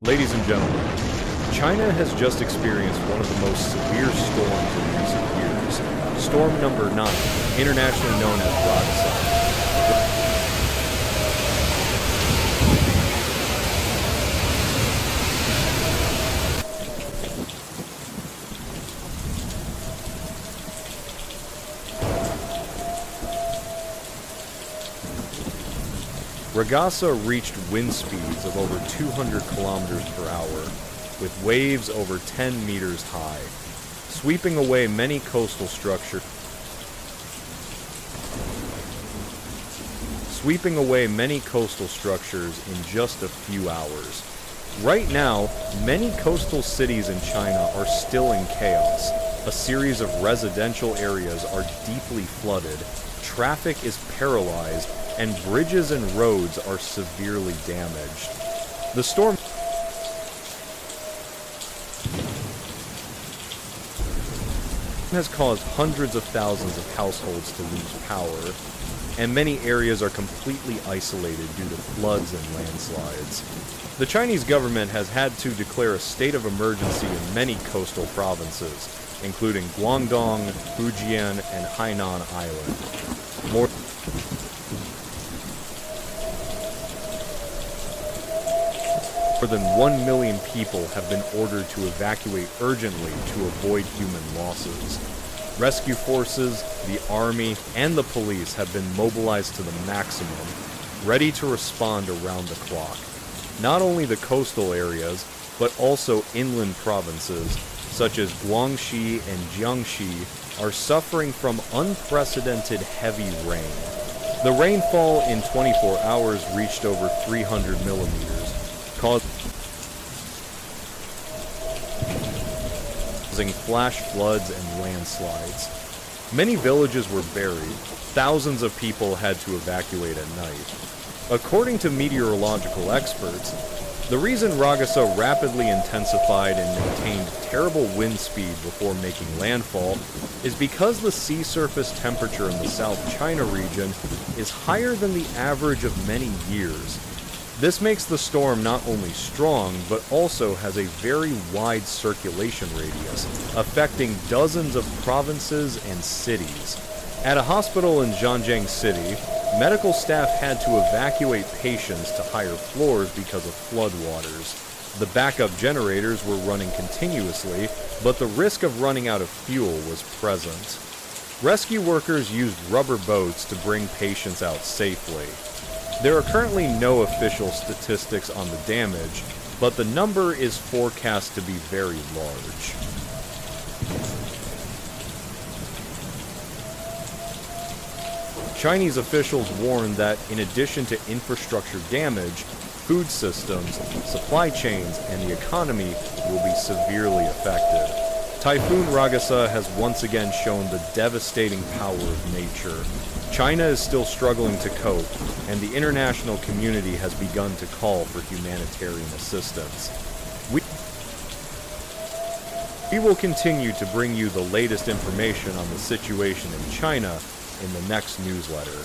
Ladies and gentlemen, China has just experienced one of the most severe storms in recent years. Storm number 9, internationally known as Ragasa. Ragasa reached wind speeds of over 200 kilometers per hour, with waves over 10 meters high, sweeping away many coastal structures in just a few hours. Right now, many coastal cities in China are still in chaos. A series of residential areas are deeply flooded, traffic is paralyzed, and bridges and roads are severely damaged. The storm has caused hundreds of thousands of households to lose power, and many areas are completely isolated due to floods and landslides. The Chinese government has had to declare a state of emergency in many coastal provinces, including Guangdong, Fujian, and Hainan Island. More than 1 million people have been ordered to evacuate urgently to avoid human losses. Rescue forces, the army, and the police have been mobilized to the maximum, ready to respond around the clock. Not only the coastal areas, but also inland provinces, such as Guangxi and Jiangxi, are suffering from unprecedented heavy rain. The rainfall in 24 hours reached over 300 millimeters, causing flash floods and landslides. Many villages were buried. Thousands of people had to evacuate at night. According to meteorological experts, the reason Ragasa rapidly intensified and maintained terrible wind speed before making landfall is because the sea surface temperature in the South China region is higher than the average of many years. This makes the storm not only strong, but also has a very wide circulation radius, affecting dozens of provinces and cities. At a hospital in Zhanjiang City, medical staff had to evacuate patients to higher floors because of floodwaters. The backup generators were running continuously, but the risk of running out of fuel was present. Rescue workers used rubber boats to bring patients out safely. There are currently no official statistics on the damage, but the number is forecast to be very large. Chinese officials warned that in addition to infrastructure damage, food systems, supply chains, and the economy will be severely affected. Typhoon Ragasa has once again shown the devastating power of nature. China is still struggling to cope, and the international community has begun to call for humanitarian assistance. We will continue to bring you the latest information on the situation in China in the next newsletter.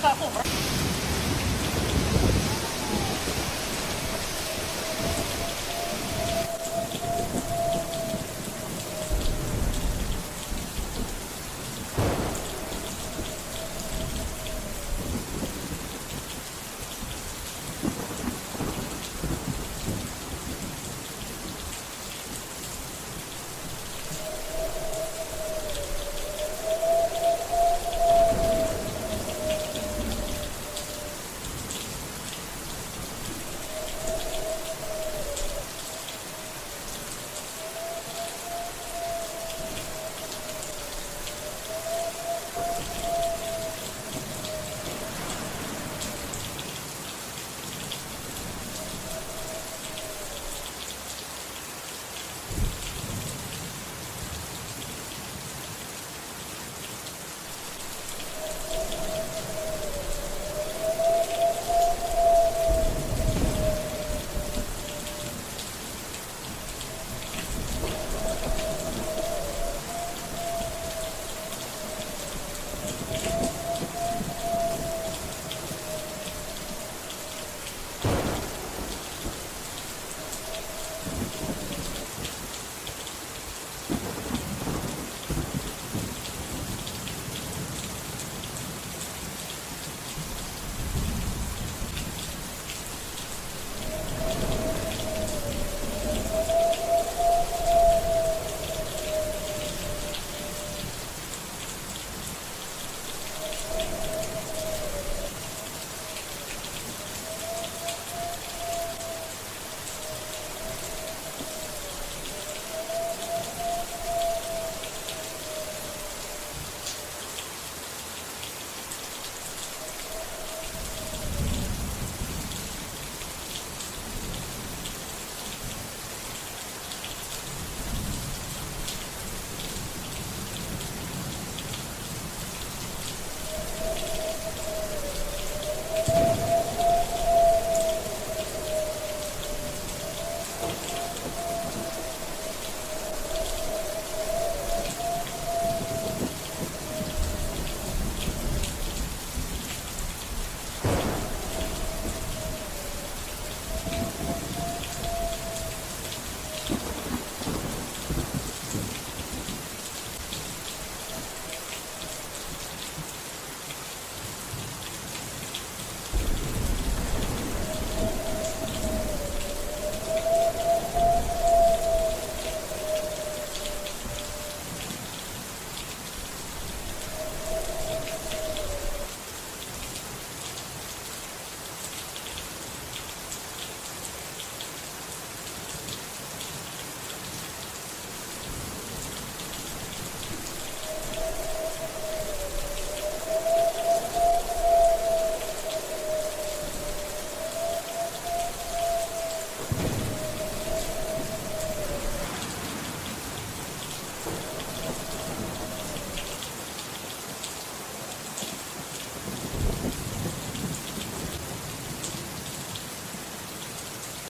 that whole